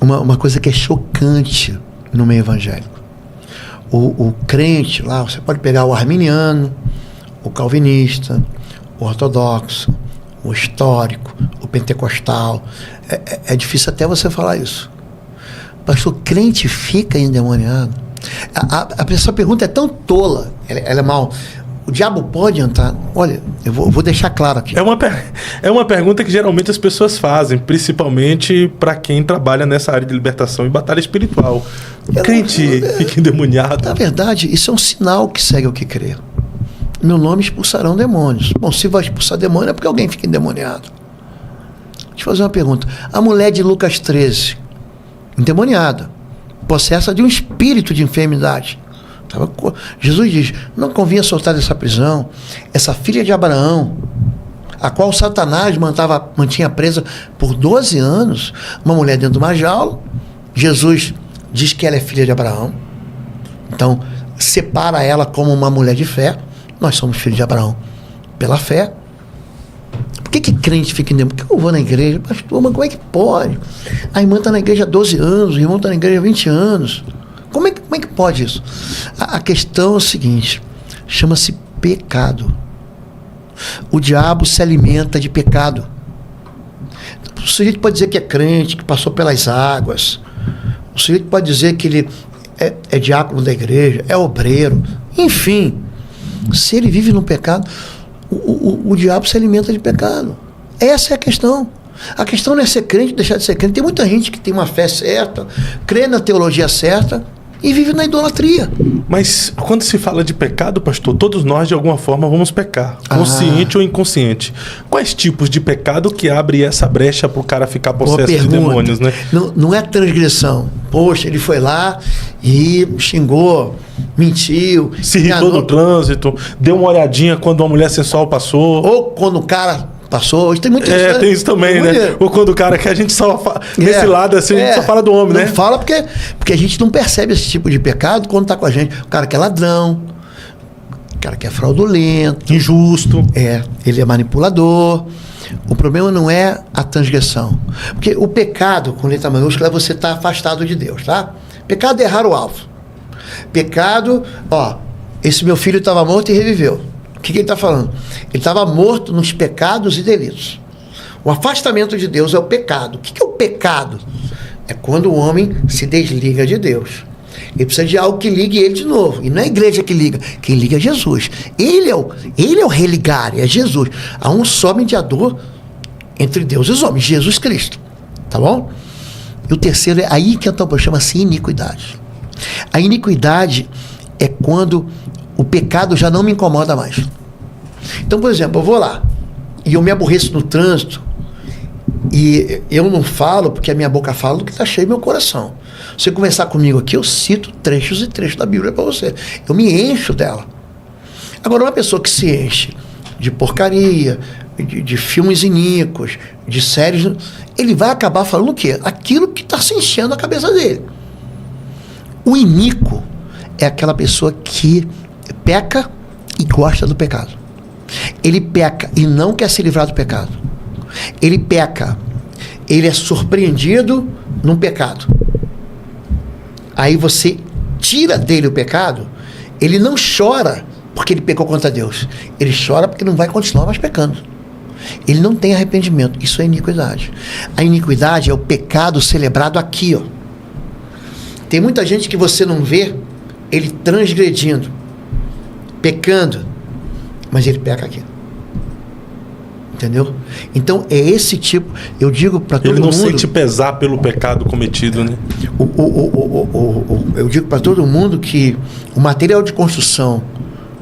uma coisa que é chocante no meio evangélico. O crente lá, você pode pegar o arminiano, o calvinista, o ortodoxo, o histórico, o pentecostal. É difícil até você falar isso. Pastor, crente fica endemoniado? Essa pergunta é tão tola, ela é mal. O diabo pode entrar? Olha, eu vou deixar claro aqui. É uma pergunta que geralmente as pessoas fazem, principalmente para quem trabalha nessa área de libertação e batalha espiritual. Crente fica endemoniado. Na verdade, isso é um sinal que segue o que crê. No nome expulsarão demônios. Bom, se vai expulsar demônio é porque alguém fica endemoniado. Deixa eu fazer uma pergunta. A mulher de Lucas 13, endemoniada, possessa de um espírito de enfermidade. Jesus diz, não convinha soltar dessa prisão essa filha de Abraão, a qual Satanás mantinha presa por 12 anos, uma mulher dentro de uma jaula. Jesus diz que ela é filha de Abraão, então separa ela como uma mulher de fé. Nós somos filhos de Abraão pela fé. Por que crente fica endemoniado? Por que eu vou na igreja? Pastor, mas como é que pode? A irmã está na igreja há 12 anos, o irmão está na igreja há 20 anos. Como é que pode isso? A questão é o seguinte, chama-se pecado. O diabo se alimenta de pecado. O sujeito pode dizer que é crente, que passou pelas águas. O sujeito pode dizer que ele é diácono da igreja, é obreiro. Enfim, se ele vive no pecado, o diabo se alimenta de pecado. Essa é a questão. A questão não é ser crente ou deixar de ser crente. Tem muita gente que tem uma fé certa, crê na teologia certa e vive na idolatria. Mas quando se fala de pecado, pastor, todos nós de alguma forma vamos pecar, consciente ou inconsciente. Quais tipos de pecado que abre essa brecha para o cara ficar possesso de demônios, né? Não é transgressão. Poxa, ele foi lá e xingou, mentiu, se irritou no trânsito, deu uma olhadinha quando uma mulher sensual passou. Ou quando o cara passou. Hoje tem muito isso, né? Tem isso também, né? Ou quando o cara que a gente só nesse lado assim, a gente só fala do homem, né? Não fala porque a gente não percebe esse tipo de pecado quando tá com a gente. O cara que é ladrão, o cara que é fraudulento, injusto. Ele é manipulador. O problema não é a transgressão. Porque o pecado, com letra maiúscula, é você estar afastado de Deus, tá? Pecado é errar o alvo. Pecado, esse meu filho estava morto e reviveu. O que ele está falando? Ele estava morto nos pecados e delitos. O afastamento de Deus é o pecado. O que é o pecado? É quando o homem se desliga de Deus. Ele precisa de algo que ligue ele de novo. E não é a igreja que liga. Quem liga é Jesus. Ele é o religar, é Jesus. Há um só mediador entre Deus e os homens, Jesus Cristo. Tá bom? E o terceiro é aí que chama-se iniquidade. A iniquidade é quando o pecado já não me incomoda mais. Então, por exemplo, eu vou lá e eu me aborreço no trânsito e eu não falo porque a minha boca fala do que está cheio meu coração. Se você conversar comigo aqui, eu cito trechos e trechos da Bíblia para você. Eu me encho dela. Agora, uma pessoa que se enche de porcaria, de filmes iníquos, de séries, ele vai acabar falando o quê? Aquilo que está se enchendo a cabeça dele. O iníquo é aquela pessoa que peca e gosta do pecado. Ele peca e não quer se livrar do pecado. Ele peca, ele é surpreendido num pecado. Aí você tira dele o pecado, ele não chora porque ele pecou contra Deus. Ele chora porque não vai continuar mais pecando. Ele não tem arrependimento. Isso é iniquidade. A iniquidade é o pecado celebrado aqui, ó. Tem muita gente que você não vê ele transgredindo, pecando, mas ele peca aqui. Entendeu? Então é esse tipo, eu digo para todo mundo. Ele não sente pesar pelo pecado cometido, né? Eu digo para todo mundo que o material de construção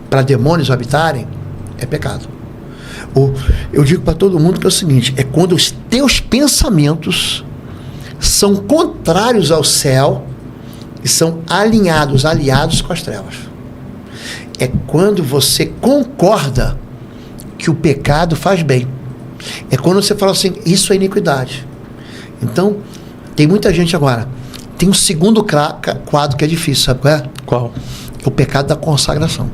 para demônios habitarem é pecado. Eu digo para todo mundo que é o seguinte: é quando os teus pensamentos são contrários ao céu e são aliados com as trevas. É quando você concorda que o pecado faz bem. É quando você fala assim, isso é iniquidade. Então, tem muita gente agora. Tem um segundo quadro que é difícil, sabe qual é? Qual? É o pecado da consagração.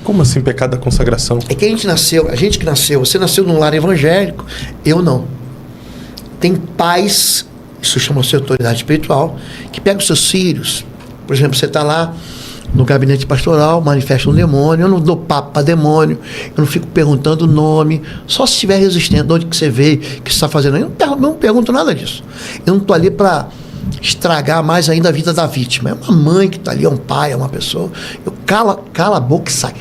Como assim pecado da consagração? É que a gente que nasceu, você nasceu num lar evangélico, eu não. Tem pais isso chama-se autoridade espiritual, que pega os seus filhos. Por exemplo, você está lá no gabinete pastoral, manifesta um demônio, eu não dou papo para demônio, eu não fico perguntando o nome, só se estiver resistente, de onde que você veio, o que você está fazendo aí, eu não pergunto nada disso. Eu não estou ali para estragar mais ainda a vida da vítima. É uma mãe que está ali, é um pai, é uma pessoa. Eu cala a boca e sai,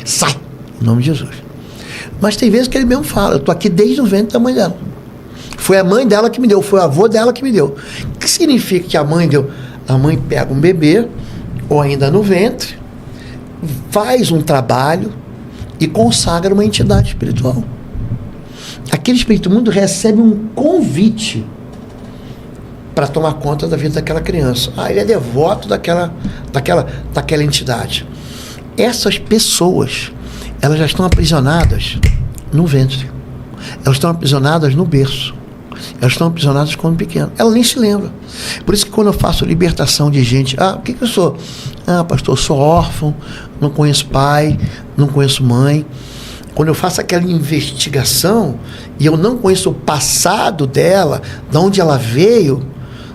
em nome de Jesus. Mas tem vezes que ele mesmo fala, eu estou aqui desde o ventre da mãe dela. Foi a mãe dela que me deu, foi o avô dela que me deu. O que significa que a mãe deu? A mãe pega um bebê, ou ainda no ventre, faz um trabalho e consagra uma entidade espiritual. Aquele espírito imundo recebe um convite para tomar conta da vida daquela criança. Ele é devoto daquela entidade. Essas pessoas, elas já estão aprisionadas no ventre. Elas estão aprisionadas no berço. Elas estão aprisionadas quando pequeno. Ela nem se lembra. Por isso que quando eu faço libertação de gente, o que eu sou? Pastor, eu sou órfão, não conheço pai, não conheço mãe. Quando eu faço aquela investigação e eu não conheço o passado dela, de onde ela veio,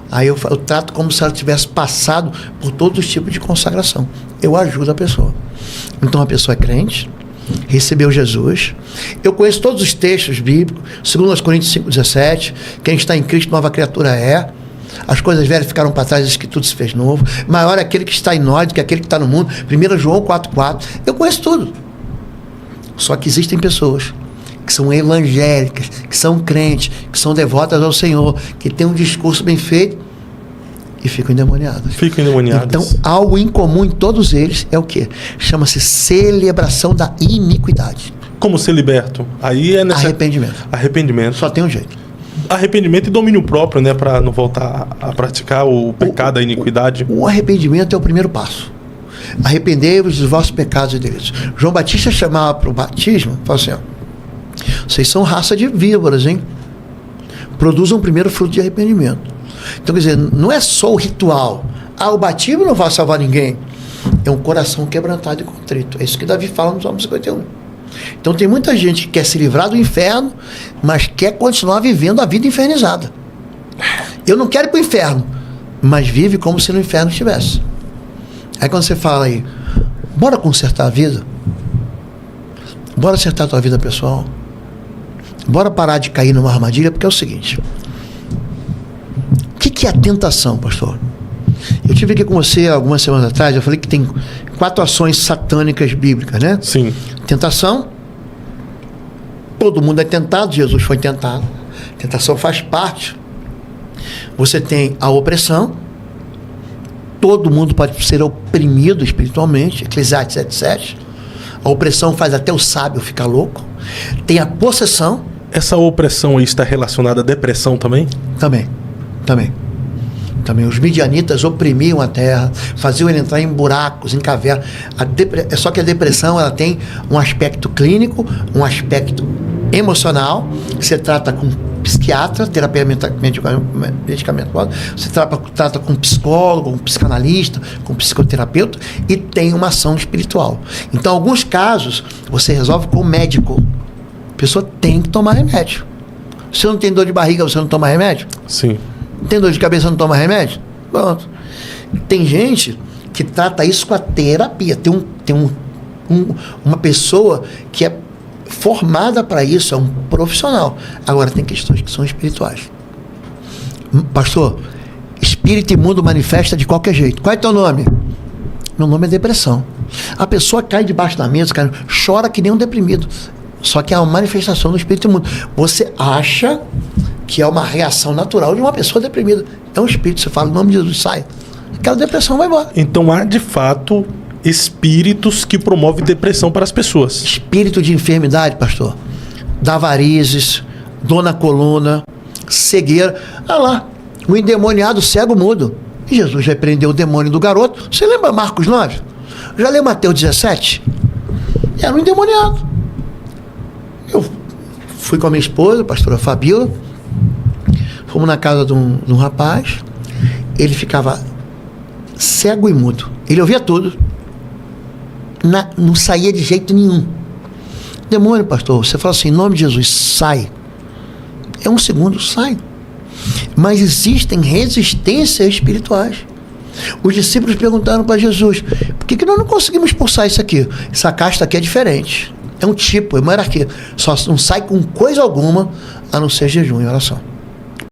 aí eu trato como se ela tivesse passado por todos os tipos de consagração. Eu ajudo a pessoa. Então a pessoa é crente, recebeu Jesus. Eu conheço todos os textos bíblicos, 2 Coríntios 5,17, quem está em Cristo, nova criatura é. As coisas velhas ficaram para trás, diz que tudo se fez novo. Maior é aquele que está em nós do que aquele que está no mundo. 1 João 4,4. Eu conheço tudo. Só que existem pessoas que são evangélicas, que são crentes, que são devotas ao Senhor, que têm um discurso bem feito e ficam endemoniadas. Então, algo em comum em todos eles é o quê? Chama-se celebração da iniquidade. Como ser liberto? Aí é arrependimento. Só tem um jeito. Arrependimento e domínio próprio, né? Para não voltar a praticar o pecado, a iniquidade. O arrependimento é o primeiro passo. Arrependei-vos dos vossos pecados e delitos. João Batista chamava para o batismo, falou assim, vocês são raça de víboras, hein? Produzam primeiro fruto de arrependimento. Então, quer dizer, não é só o ritual. O batismo não vai salvar ninguém. É um coração quebrantado e contrito. É isso que Davi fala no Salmo 51. Então tem muita gente que quer se livrar do inferno, mas quer continuar vivendo a vida infernizada. Eu não quero ir para o inferno, mas vive como se no inferno estivesse. Aí quando você fala aí, bora consertar a vida, bora acertar a tua vida pessoal, bora parar de cair numa armadilha, porque é o seguinte, o que é a tentação, pastor? Eu tive aqui com você algumas semanas atrás, eu falei que tem 4 ações satânicas bíblicas, né? Sim. Tentação, todo mundo é tentado, Jesus foi tentado. Tentação faz parte. Você tem a opressão, todo mundo pode ser oprimido espiritualmente, Eclesiastes 7,7. A opressão faz até o sábio ficar louco. Tem a possessão. Essa opressão aí está relacionada à depressão também? Também. Os midianitas oprimiam a terra, faziam ele entrar em buracos, em cavernas. Só que a depressão ela tem um aspecto clínico, um aspecto emocional. Você trata com psiquiatra, terapia medicamentosa, você trata com psicólogo, com psicanalista, com psicoterapeuta, e tem uma ação espiritual. Então, em alguns casos, você resolve com o médico. A pessoa tem que tomar remédio. Se não tem dor de barriga, você não toma remédio? Sim. Tem dor de cabeça, não toma remédio? Pronto. Tem gente que trata isso com a terapia. Tem uma pessoa que é formada para isso, é um profissional. Agora, tem questões que são espirituais. Pastor, espírito imundo manifesta de qualquer jeito. Qual é teu nome? Meu nome é depressão. A pessoa cai debaixo da mesa, cara, chora que nem um deprimido. Só que é uma manifestação do espírito imundo. Você acha que é uma reação natural de uma pessoa deprimida. É um espírito, você fala, em nome de Jesus, sai. Aquela depressão vai embora. Então há, de fato, espíritos que promovem depressão para as pessoas. Espírito de enfermidade, pastor. Da varizes, dor na coluna, cegueira. Lá, o endemoniado cego mudo. E Jesus repreendeu o demônio do garoto. Você lembra Marcos 9? Já leu Mateus 17? Era um endemoniado. Eu fui com a minha esposa, a pastora Fabíola. Fomos na casa de um rapaz, ele ficava cego e mudo. Ele ouvia tudo. Não saía de jeito nenhum. Demônio, pastor, você fala assim, em nome de Jesus, sai. É um segundo, sai. Mas existem resistências espirituais. Os discípulos perguntaram para Jesus: por que nós não conseguimos expulsar isso aqui? Essa casta aqui é diferente. É um tipo, é uma hierarquia. Só não sai com coisa alguma a não ser jejum e oração.